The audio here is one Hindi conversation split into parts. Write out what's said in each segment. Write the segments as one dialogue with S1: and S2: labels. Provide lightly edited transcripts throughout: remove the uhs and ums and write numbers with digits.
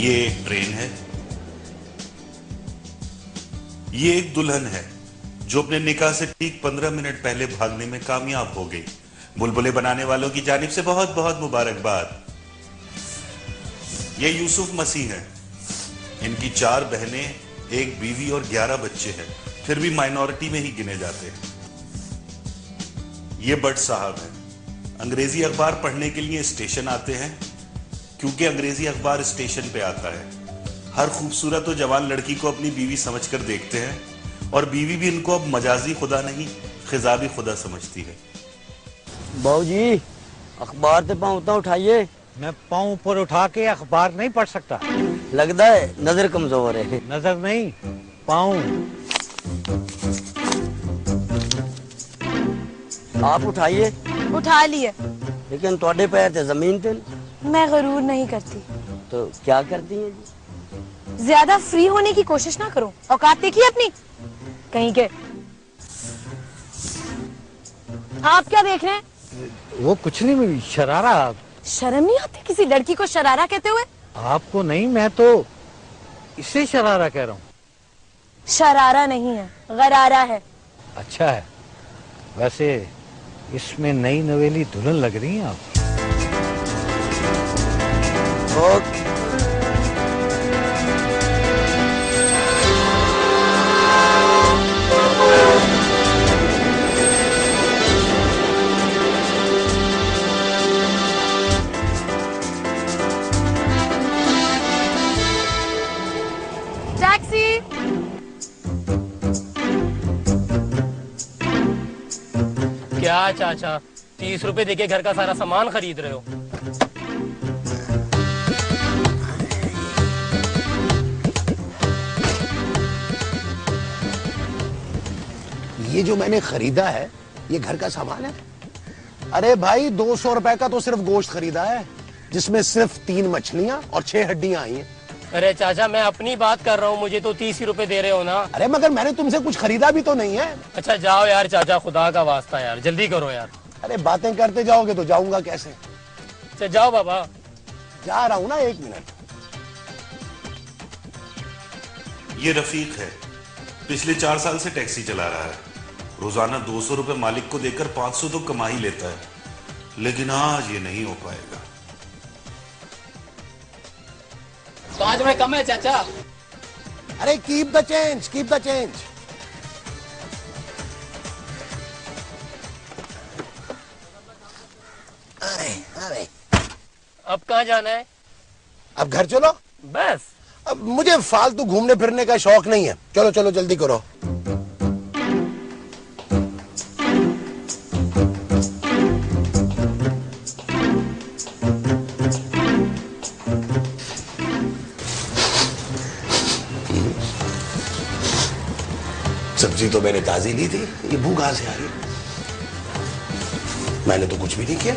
S1: ये एक ट्रेन है, ये एक दुल्हन है जो अपने निकाह से ठीक 15 मिनट पहले भागने में कामयाब हो गई। बुलबुले बनाने वालों की जानिब से बहुत बहुत मुबारकबाद। ये यूसुफ मसीह हैं, इनकी 4 बहनें, 1 बीवी और 11 बच्चे हैं, फिर भी माइनॉरिटी में ही गिने जाते हैं। ये बट साहब हैं, अंग्रेजी अखबार पढ़ने के लिए स्टेशन आते हैं, क्योंकि अंग्रेजी अखबार स्टेशन पे आता है। हर खूबसूरत और जवान लड़की को अपनी बीवी समझकर देखते हैं, और बीवी भी इनको अब मजाजी खुदा नहीं, खिजाबी खुदा समझती है।
S2: बाबूजी, अखबार से पाँव उतना उठाइए।
S3: मैं पाँव ऊपर उठा के अखबार नहीं पढ़ सकता।
S2: लगता है नजर कमजोर है।
S3: नजर नहीं, पाँव।
S2: आप उठाइए।
S4: उठा लिए।
S2: लेकिन थोड़े पैर थे जमीन पे।
S4: मैं गरूर नहीं करती।
S2: तो क्या करती हैं जी?
S4: ज्यादा फ्री होने की कोशिश ना करो, औकात देखिए अपनी कहीं के। आप क्या देख रहे हैं?
S3: वो कुछ नहीं, शरारा।
S4: शर्म नहीं आती किसी लड़की को शरारा कहते हुए?
S3: आपको नहीं, मैं तो इसे शरारा कह रहा हूँ।
S4: शरारा नहीं है, गरारा है।
S3: अच्छा है। वैसे इसमें नई नवेली दुल्हन लग रही हैं आप।
S4: टैक्सी।
S5: क्या चाचा, 30 रुपए देके घर का सारा सामान खरीद रहे हो?
S6: ये जो मैंने खरीदा है, ये घर का सामान है। अरे भाई, 200 रुपए का तो सिर्फ गोश्त खरीदा है, जिसमें सिर्फ 3 मछलियां और 6 हड्डियां आई हैं।
S5: अरे चाचा, मैं अपनी बात कर रहा हूँ, मुझे तो 30 ही रुपए दे रहे हो ना।
S6: अरे मगर मैंने तुमसे कुछ खरीदा भी तो नहीं है।
S5: अच्छा जाओ यार चाचा, खुदा का वास्ता यार, जल्दी करो यार।
S6: अरे बातें करते जाओगे तो जाऊंगा कैसे?
S5: अच्छा जाओ बाबा।
S6: जा रहा हूं ना, 1 मिनट।
S1: ये रफीक है, पिछले 4 साल से टैक्सी चला रहा है। रोजाना 200 रुपए मालिक को देकर 500 तो कमा ही लेता है, लेकिन आज ये नहीं हो पाएगा।
S5: 5 में कम है चाचा।
S6: अरे keep the change, keep the change. अरे
S5: अब कहाँ जाना है?
S6: अब घर चलो।
S5: बस।
S6: अब मुझे फालतू घूमने फिरने का शौक नहीं है। चलो चलो जल्दी करो। सब्जी तो मैंने ताजी ली थी, ये बू कहां से आ रही? मैंने तो कुछ भी नहीं किया।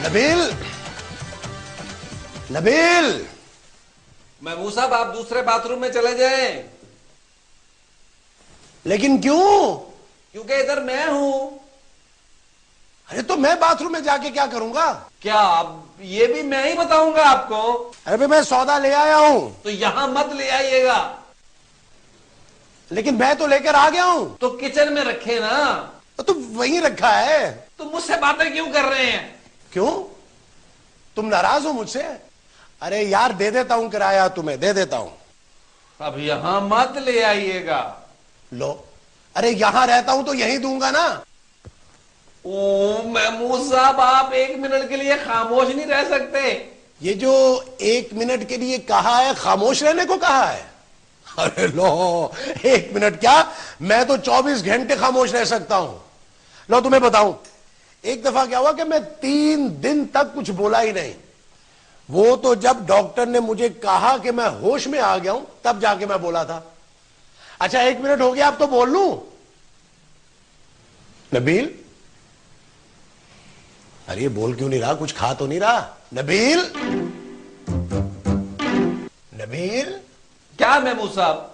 S6: नबील, नबील।
S7: महबूब साहब, आप दूसरे बाथरूम में चले जाएं।
S6: लेकिन क्यों?
S7: क्योंकि इधर मैं हूं।
S6: अरे तो मैं बाथरूम में जाके क्या करूंगा?
S7: क्या? अब ये भी मैं ही बताऊंगा आपको।
S6: अरे भाई, मैं सौदा ले आया हूं।
S7: तो यहां मत ले आइएगा।
S6: लेकिन मैं तो लेकर आ गया हूं।
S7: तो किचन में रखे ना।
S6: तो वहीं रखा है।
S7: तो मुझसे बातें क्यों कर रहे हैं?
S6: क्यों? तुम नाराज हो मुझसे? अरे यार, दे देता हूं किराया, तुम्हें दे देता हूं।
S7: अब यहां मत ले आइएगा।
S6: लो, अरे यहां रहता हूं तो यहीं दूंगा ना।
S7: ओ महमूद साहब, आप 1 मिनट के लिए खामोश नहीं रह सकते।
S6: ये जो 1 मिनट के लिए कहा है, खामोश रहने को कहा है? अरे लो, 1 मिनट क्या, मैं तो 24 घंटे खामोश रह सकता हूं। लो तुम्हें बताऊं, एक दफा क्या हुआ कि मैं 3 दिन तक कुछ बोला ही नहीं। वो तो जब डॉक्टर ने मुझे कहा कि मैं होश में आ गया हूं तब जाके मैं बोला था। अच्छा 1 मिनट हो गया, अब तो बोल लूं। नबील, अरे ये बोल क्यों नहीं रहा? कुछ खा तो नहीं रहा? नबील, नबील।
S7: क्या महमूद साहब?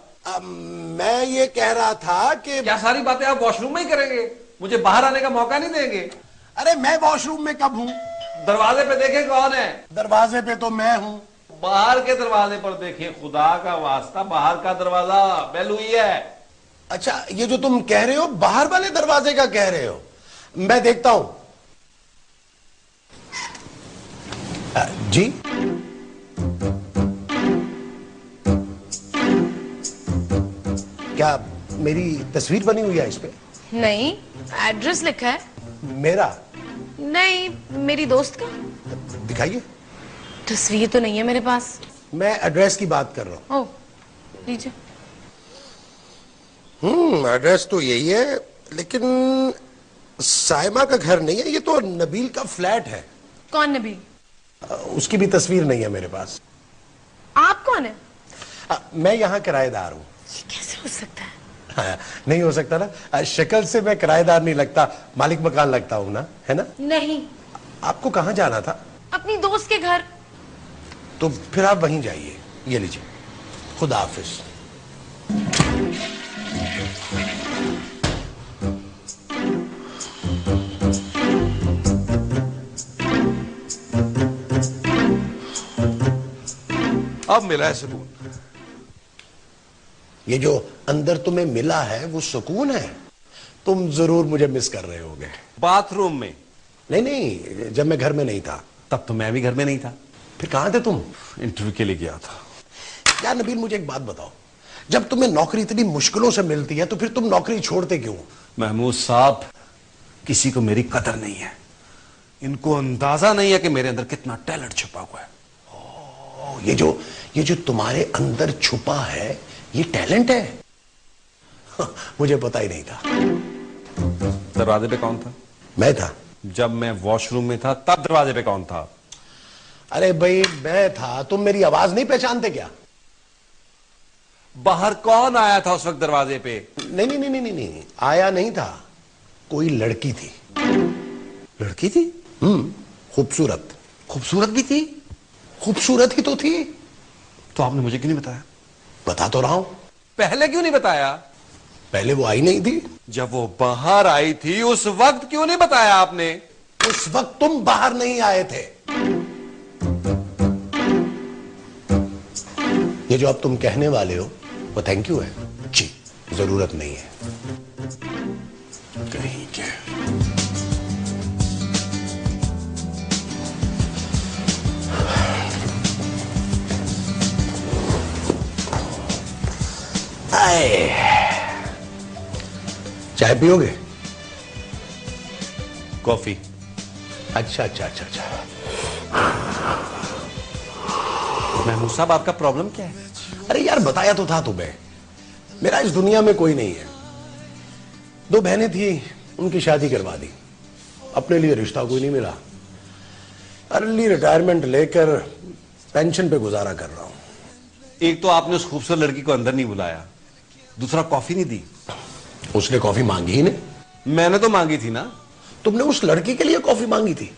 S6: मैं ये कह रहा था कि
S7: क्या सारी बातें आप वॉशरूम में ही करेंगे? मुझे बाहर आने का मौका नहीं देंगे?
S6: अरे मैं वॉशरूम में कब हूं?
S7: दरवाजे पे देखें कौन है?
S6: दरवाजे पे तो मैं हूं।
S7: बाहर के दरवाजे पर देखिए, खुदा का वास्ता, बाहर का दरवाजा बेल हुई है।
S6: अच्छा, ये जो तुम कह रहे हो बाहर वाले दरवाजे का कह रहे हो? मैं देखता हूं। जी, क्या मेरी तस्वीर बनी हुई है इस पे?
S4: नहीं, एड्रेस लिखा है।
S6: मेरा?
S4: नहीं, मेरी दोस्त का।
S6: दिखाइए।
S4: तस्वीर तो नहीं है मेरे पास।
S6: मैं एड्रेस की बात कर रहा हूं।
S4: ओह, लीजिए।
S6: एड्रेस तो यही है, लेकिन साइमा का घर नहीं है, ये तो नबील का फ्लैट है।
S4: कौन नबील?
S6: उसकी भी तस्वीर नहीं है मेरे पास।
S4: आप कौन है?
S6: मैं यहाँ किराएदार हूँ।
S4: ये कैसे हो सकता है?
S6: हाँ, नहीं हो सकता ना, शक्ल से मैं किराएदार नहीं लगता, मालिक मकान लगता हूँ ना, है ना?
S4: नहीं।
S6: आपको कहाँ जाना था?
S4: अपनी दोस्त के घर।
S6: तो फिर आप वहीं जाइए। ये लीजिए, खुदा हाफिज।
S7: अब मिला है सुकून।
S6: ये जो अंदर तुम्हें मिला है वो सुकून है। तुम जरूर मुझे मिस कर रहे होगे।
S7: बाथरूम में?
S6: नहीं नहीं, जब मैं घर में नहीं था।
S7: तब तो मैं भी घर में नहीं था।
S6: फिर कहां थे तुम?
S7: इंटरव्यू के लिए गया था।
S6: यार नबील, मुझे एक बात बताओ, जब तुम्हें नौकरी इतनी मुश्किलों से मिलती है तो फिर तुम नौकरी छोड़ते क्यों?
S7: महमूद साहब, किसी को मेरी कदर नहीं है। इनको अंदाजा नहीं है कि मेरे अंदर कितना टैलेंट छुपा हुआ है।
S6: ये जो तुम्हारे अंदर छुपा है, ये टैलेंट है? मुझे पता ही नहीं था।
S7: दरवाजे पे कौन था?
S6: मैं था।
S7: जब मैं वॉशरूम में था तब दरवाजे पे कौन था?
S6: अरे भाई, मैं था। तुम मेरी आवाज नहीं पहचानते क्या?
S7: बाहर कौन आया था उस वक्त दरवाजे पे?
S6: नहीं नहीं नहीं नहीं नहीं, आया नहीं था। कोई लड़की थी।
S7: लड़की थी?
S6: खूबसूरत।
S7: खूबसूरत भी थी?
S6: खूबसूरत ही तो थी।
S7: तो आपने मुझे क्यों नहीं बताया?
S6: बता तो रहा हूं।
S7: पहले क्यों नहीं बताया?
S6: पहले वो आई नहीं थी।
S7: जब वो बाहर आई थी उस वक्त क्यों नहीं बताया आपने?
S6: उस वक्त तुम बाहर नहीं आए थे। ये जो अब तुम कहने वाले हो वो थैंक यू है जी, जरूरत नहीं है।
S7: कहीं के
S6: आए, चाय पियोगे?
S7: कॉफी।
S6: अच्छा अच्छा अच्छा अच्छा।
S7: महमूद साहब, आपका प्रॉब्लम क्या है?
S6: अरे यार, बताया तो था तुम्हें, मेरा इस दुनिया में कोई नहीं है। 2 बहनें थी, उनकी शादी करवा दी। अपने लिए रिश्ता कोई नहीं मिला। अर्ली रिटायरमेंट लेकर पेंशन पे गुजारा कर रहा हूं।
S7: एक तो आपने उस खूबसूरत लड़की को अंदर नहीं बुलाया, दूसरा कॉफी नहीं दी।
S6: उसने कॉफी मांगी ही नहीं।
S7: मैंने तो मांगी थी ना।
S6: तुमने उस लड़की के लिए कॉफी मांगी थी?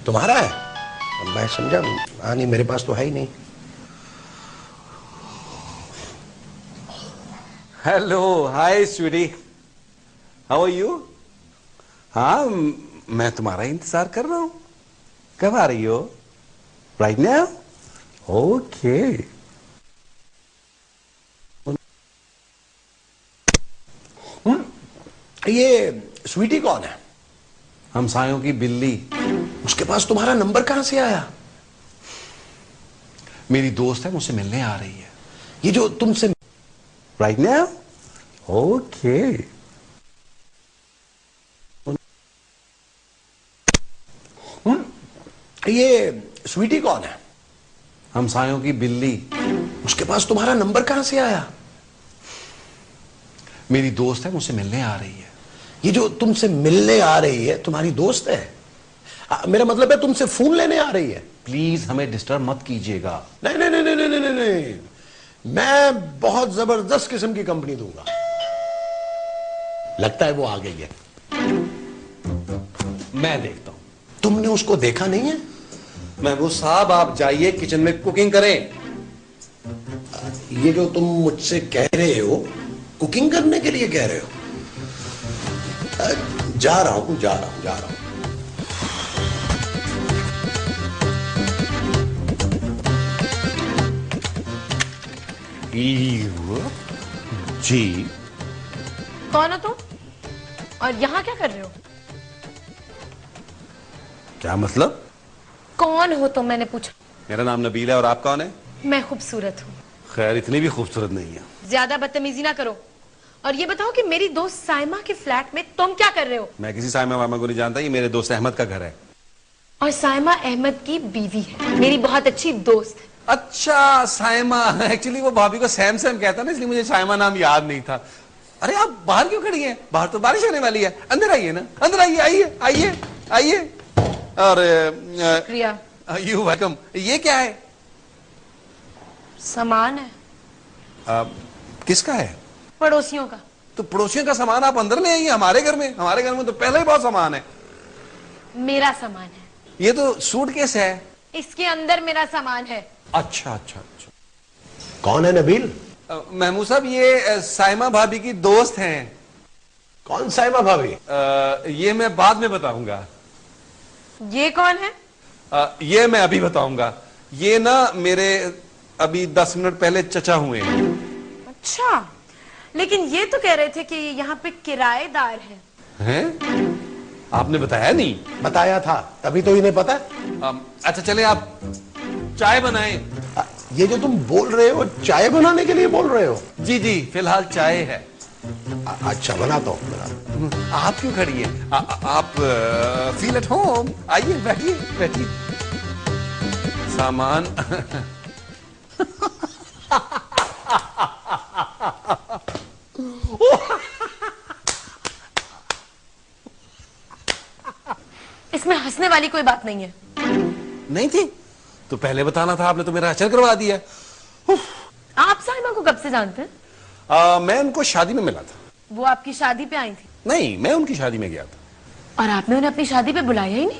S6: तुम्हारा है? मैं समझा। हाँ, नहीं, मेरे पास तो है ही नहीं।
S7: Hello, hi sweetie, how are you? हाँ, मैं तुम्हारा इंतजार कर रहा हूं। कब आ रही हो? Right now? ओके।
S6: ये स्वीटी कौन है?
S7: हमसायों की बिल्ली।
S6: उसके पास तुम्हारा नंबर कहां से आया?
S7: मेरी दोस्त है, मुझसे मिलने आ रही है।
S6: ये जो तुमसे
S7: राइट नाउ? ओके।
S6: ये स्वीटी कौन है?
S7: हमसायों की बिल्ली।
S6: उसके पास तुम्हारा नंबर कहां से आया?
S7: मेरी दोस्त है, मुझसे मिलने आ रही है।
S6: ये जो तुमसे मिलने आ रही है तुम्हारी दोस्त है? मेरा मतलब है तुमसे फोन लेने आ रही है।
S7: प्लीज हमें डिस्टर्ब मत कीजिएगा।
S6: नहीं नहीं नहीं नहीं नहीं नहीं नहीं, मैं बहुत जबरदस्त किस्म की कंपनी दूंगा। लगता है वो आ गई है।
S7: मैं देखता हूं।
S6: तुमने उसको देखा नहीं है?
S7: महबूब साहब आप जाइए किचन में कुकिंग करें।
S6: ये जो तुम मुझसे कह रहे हो कुकिंग करने के लिए कह रहे हो? जा रहा हूं जा रहा हूं जा रहा हूं।
S7: जी
S4: कौन हो तुम और यहाँ क्या कर रहे हो?
S7: क्या मतलब?
S4: कौन हो तुम, मैंने पूछा।
S7: मेरा नाम नबील है और आप कौन है?
S4: मैं खूबसूरत हूँ।
S7: खैर इतनी भी खूबसूरत नहीं है।
S4: ज्यादा बदतमीजी ना करो और ये बताओ कि मेरी दोस्त साइमा के फ्लैट में तुम क्या कर रहे हो?
S7: मैं किसी साइमा वामा को नहीं जानता, ये मेरे दोस्त अहमद का घर है।
S4: और साइमा अहमद की बीवी है, मेरी बहुत अच्छी दोस्त है।
S7: अच्छा साइमा, एक्चुअली वो भाभी को सैम सैम कहता ना, इसलिए मुझे साइमा नाम याद नहीं था। अरे आप बाहर क्यों खड़ी हैं? बाहर तो बारिश होने वाली है, अंदर आइए ना, अंदर आइए, आइए आइए आइए। और
S4: शुक्रिया।
S7: You welcome. ये क्या है?
S4: सामान है।
S7: किसका है?
S4: पड़ोसियों का।
S7: तो पड़ोसियों का सामान आप अंदर ले आइए हमारे घर में। हमारे घर में तो पहले ही बहुत सामान है।
S4: मेरा सामान है।
S7: ये तो सूटकेस है।
S4: इसके अंदर मेरा सामान है।
S7: अच्छा अच्छा अच्छा।
S6: कौन है नबील?
S7: महमूद साहब ये साइमा भाभी की दोस्त हैं।
S6: कौन साइमा भाभी?
S7: ये मैं बाद में बताऊंगा।
S4: ये कौन है?
S7: ये मैं अभी बताऊंगा। ये ना मेरे अभी 10 मिनट पहले चचा हुए हैं।
S4: अच्छा, लेकिन ये तो कह रहे थे कि ये यहाँ पे किराएदार है।
S7: आपने बताया नहीं?
S6: बताया था, तभी तो इन्हें पता है।
S7: अच्छा चले आप चाय बनाएं।
S6: ये जो तुम बोल रहे हो चाय बनाने के लिए बोल रहे हो?
S7: जी जी फिलहाल चाय है।
S6: अच्छा बनाता हूँ।
S7: आप क्यों खड़ी हैं? आप फील एट होम। आइए बैठिए बैठिए। सामान
S4: इसमें हंसने वाली कोई बात नहीं है।
S7: नहीं थी तो पहले बताना था, आपने तो मेरा अचर करवा दिया।
S4: आप साइमा को कब से जानते हैं?
S7: मैं उनको शादी में मिला था।
S4: वो आपकी शादी पे आई थी?
S7: नहीं, मैं उनकी शादी में गया था।
S4: और आपने उन्हें अपनी शादी पे बुलाया ही नहीं?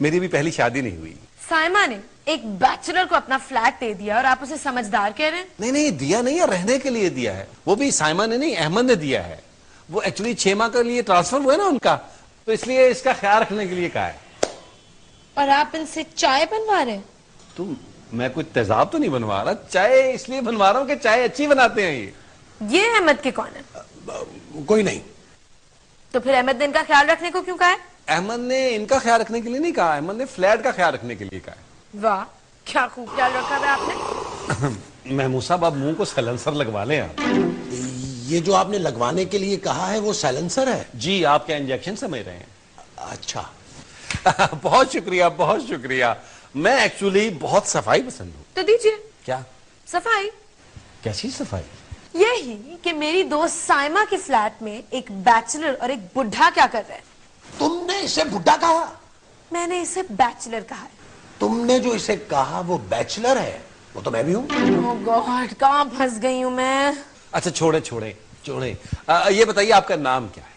S7: मेरी भी पहली शादी नहीं हुई।
S4: साइमा ने एक बैचलर को अपना फ्लैट दे दिया और आप उसे समझदार कह रहे हैं?
S7: नहीं नहीं दिया नहीं है, रहने के लिए दिया है। वो भी साइमा ने नहीं, अहमद ने दिया है। वो एक्चुअली 6 माह के लिए ट्रांसफर हुआ ना उनका, तो इसलिए इसका ख्याल रखने के लिए कहा है।
S4: और आप इनसे चाय बनवा रहे हैं?
S7: तुम, मैं कोई तेजाब तो नहीं बनवा रहा, चाय इसलिए बनवा रहा हूँ कि चाय अच्छी बनाते हैं
S4: ये अहमद के कौन है?
S6: कोई नहीं।
S7: तो
S4: फिर अहमद ने इनका ख्याल रखने को क्यों कहा है?
S7: अहमद ने इनका ख्याल रखने के लिए नहीं कहा, अहमद ने फ्लैट का ख्याल रखने के लिए कहा है।
S4: वाह, क्या खूब ख्याल रखा है आपने।
S7: महमूद साहब आप मुंह को साइलेंसर लगवा लें आप।
S6: ये जो आपने लगवाने के लिए कहा है वो साइलेंसर है?
S7: जी, आप क्या इंजेक्शन समझ रहे हैं?
S6: अच्छा।
S7: बहुत शुक्रिया बहुत शुक्रिया। मैं एक्चुअली बहुत सफाई पसंद हूँ।
S4: तो दीजिए।
S7: क्या
S4: सफाई?
S7: कैसी सफाई?
S4: यही कि मेरी दोस्त साइमा के फ्लैट में एक बैचलर और एक बुढ़ा क्या कर रहे हैं।
S6: तुमने इसे बुढ़ा कहा?
S4: मैंने इसे बैचलर कहा है।
S6: तुमने जो इसे कहा वो बैचलर है, वो तो मैं भी हूँ।
S4: ओह गॉड, कहाँ फंस गई हूँ मैं।
S7: अच्छा छोड़े छोड़े छोड़े। ये बताइए आपका नाम क्या है?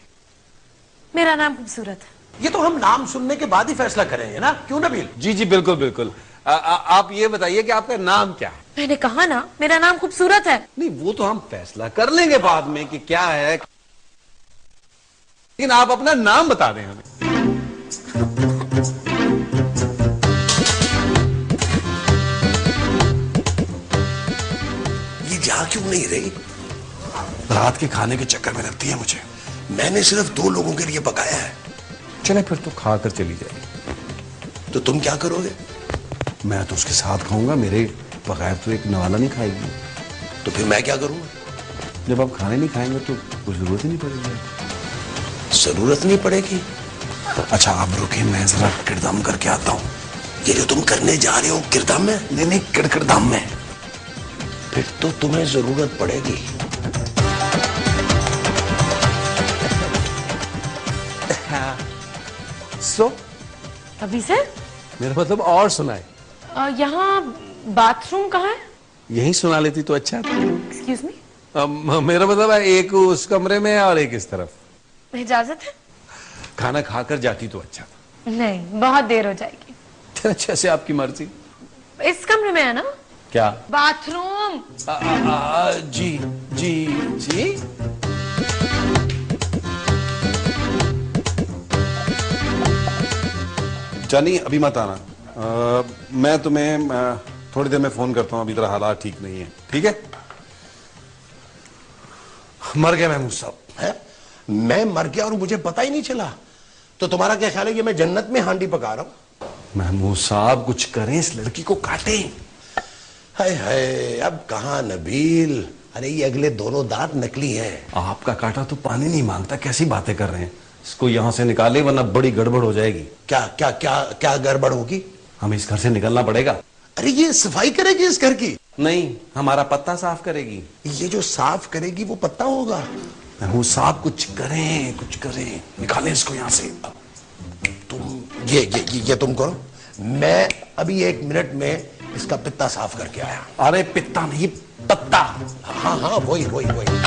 S4: मेरा नाम खूबसूरत है।
S6: ये तो हम नाम सुनने के बाद ही फैसला करेंगे ना, क्यों नबील?
S7: जी जी बिल्कुल बिल्कुल। आप ये बताइए कि आपका नाम क्या है?
S4: मैंने कहा ना मेरा नाम खूबसूरत है।
S7: नहीं वो तो हम फैसला कर लेंगे बाद में कि क्या है, लेकिन आप अपना नाम बता दें हमें।
S6: ये जा क्यों नहीं रही? रात के खाने के चक्कर में रखती है मुझे। मैंने सिर्फ 2 लोगों के लिए पकाया है।
S7: चले फिर तो खाकर चली जाएगी।
S6: तो तुम क्या करोगे?
S7: मैं तो उसके साथ खाऊंगा, मेरे बगैर तो एक नवाला नहीं खाएगी।
S6: तो फिर मैं क्या करूंगा?
S7: जब आप खाने नहीं खाएंगे तो कुछ जरूरत ही नहीं पड़ेगी।
S6: जरूरत नहीं पड़ेगी?
S7: अच्छा आप रुकिए, मैं जरा किरदाम करके आता हूँ।
S6: ये जो तुम करने जा रहे हो किरदाम में?
S7: नहीं नहीं किरदाम में।
S6: फिर तो तुम्हें जरूरत पड़ेगी।
S7: सो
S4: अभी से?
S7: मेरा मतलब और सुनाए।
S4: यहाँ बाथरूम कहाँ है?
S7: यही सुना लेती तो अच्छा था।
S4: एक्सक्यूज मी,
S7: मेरा मतलब है एक उस कमरे में और एक इस तरफ।
S4: इजाजत है?
S7: खाना खाकर जाती तो अच्छा था।
S4: नहीं, बहुत देर हो जाएगी।
S7: अच्छा से आपकी मर्जी।
S4: इस कमरे में है ना
S7: क्या?
S4: बाथरूम?
S7: जी जी जी। जानी अभी मत आना। मैं तुम्हें थोड़ी देर में फोन करता हूँ। अभी तरह हालात ठीक नहीं है। ठीक है?
S6: मर गया महमूद साहब है? मैं मर गया और मुझे पता ही नहीं चला। तो तुम्हारा क्या ख्याल है कि मैं जन्नत में हांडी पका रहा हूं?
S7: महमूद साहब कुछ करें, इस लड़की को काटें।
S6: हाय हाय, अब कहां नबील। अरे ये अगले दोनों दांत नकली हैं।
S7: आपका काटा तो पानी नहीं मांगता। कैसी बातें कर रहे हैं? इसको यहां से निकाले वरना बड़ी गड़बड़ हो जाएगी।
S6: क्या क्या क्या क्या गड़बड़ होगी?
S7: हमें इस घर से निकलना पड़ेगा।
S6: अरे ये सफाई करेगी इस घर की?
S7: नहीं, हमारा पत्ता साफ करेगी।
S6: ये जो साफ करेगी वो पत्ता होगा।
S7: महमूद साहब कुछ करें, कुछ करें, निकालें इसको यहां से।
S6: तुम ये तुम करो। मैं अभी 1 मिनट में इसका पित्ता साफ करके आया।
S7: अरे पित्ता नहीं, पत्ता।
S6: हाँ हाँ, वही वही वही।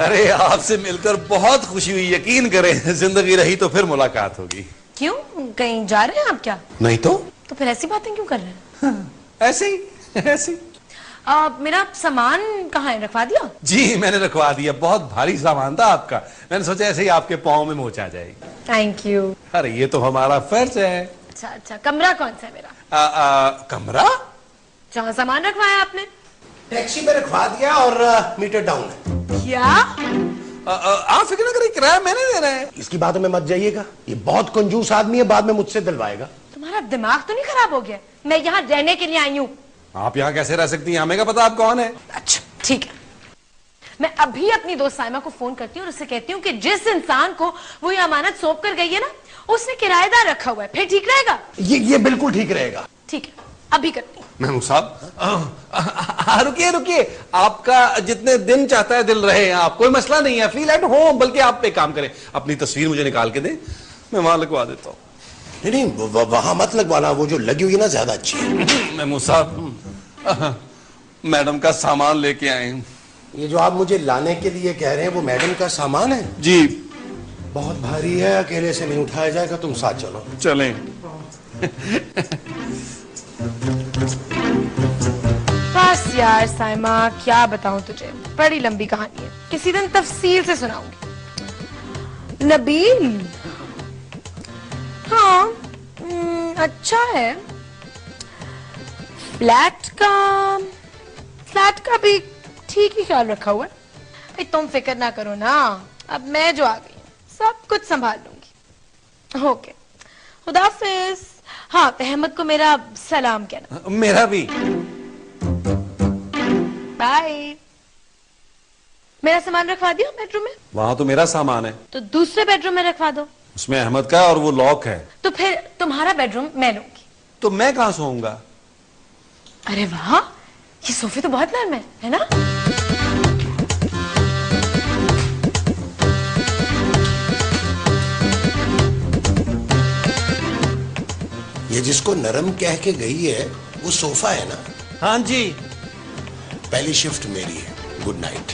S7: अरे आपसे मिलकर बहुत खुशी हुई। यकीन करें जिंदगी रही तो फिर मुलाकात होगी।
S4: क्यों, कहीं जा रहे हैं आप क्या?
S7: नहीं तो
S4: फिर ऐसी बातें क्यों कर रहे हैं?
S7: ऐसे ही ऐसे ही।
S4: मेरा सामान कहाँ है, रखवा दिया?
S7: जी मैंने रखवा दिया। बहुत भारी सामान था आपका। मैंने सोचा ऐसे ही आपके पाँव में मोच आ जाएगी।
S4: Thank you.
S7: अरे ये तो हमारा फर्ज है।
S4: अच्छा अच्छा, कमरा कौन सा है मेरा?
S7: कमरा
S4: जहाँ सामान रखवाया आपने?
S6: टैक्सी में रखवा दिया और मीटर डाउन है।
S4: क्या?
S7: आप फिक्र न करिए, किराया मैंने देना है।
S6: इसकी बातों में मत जाइएगा। ये बहुत कंजूस आदमी है, बाद में मुझसे दिलवाएगा।
S4: तुम्हारा दिमाग तो नहीं खराब हो गया? मैं यहाँ रहने के लिए आई हूँ।
S7: आप यहाँ कैसे रह सकती हैं? हमें क्या पता आप कौन है।
S4: अच्छा ठीक है, मैं अभी अपनी दोस्त साइमा को फोन करती हूँ और उससे कहती हूँ कि जिस इंसान को वो ये अमानत सौंप कर गई है ना, उसने किराएदार रखा हुआ है। फिर ठीक रहेगा?
S6: ये बिल्कुल ठीक रहेगा।
S4: ठीक है, अभी करती हूँ।
S7: महमूद साहब रुकिए रुकिए। आपका जितने दिन चाहता है दिल रहे आप, कोई मसला नहीं है। Feel at home. बल्कि आप एक काम करें, अपनी तस्वीर मुझे निकाल के दें, मैं वहां लगवा देता हूँ।
S6: नहीं वहां मत लगवाना, वो जो लगी हुई है ना ज्यादा अच्छी है।
S7: महमूद साहब मैडम का सामान लेके आए हैं।
S6: ये जो आप मुझे लाने के लिए कह रहे हैं वो मैडम का सामान है?
S7: जी।
S6: बहुत भारी है, अकेले से नहीं उठाया जाएगा। तुम साथ चलो।
S7: चलें।
S4: बस यार साइमा, क्या बताऊं तुझे, बड़ी लंबी कहानी है, किसी दिन तफसील से सुनाऊंगी। नबील, हाँ अच्छा है। फ्लैट का भी ठीक ही ख्याल रखा हुआ है। भाई तुम फिक्र ना करो ना, अब मैं जो आ गई हूँ सब कुछ संभाल लूंगी। ओके, खुदाफिज। हाँ, अहमद को मेरा सलाम कहना।
S7: मेरा भी।
S4: बाय। मेरा सामान रखवा दियो बेडरूम में?
S7: वहां तो मेरा सामान है।
S4: तो दूसरे बेडरूम में रखवा दो।
S7: उसमें अहमद का और वो लॉक है।
S4: तो फिर तुम्हारा बेडरूम मैं लूंगी।
S7: तो मैं कहां सोऊंगा?
S4: अरे वाह, ये सोफे तो बहुत नरम है ना?
S6: ये जिसको नरम कह के गई है वो सोफा है ना?
S7: हाँ जी।
S6: पहली शिफ्ट मेरी है। Good night.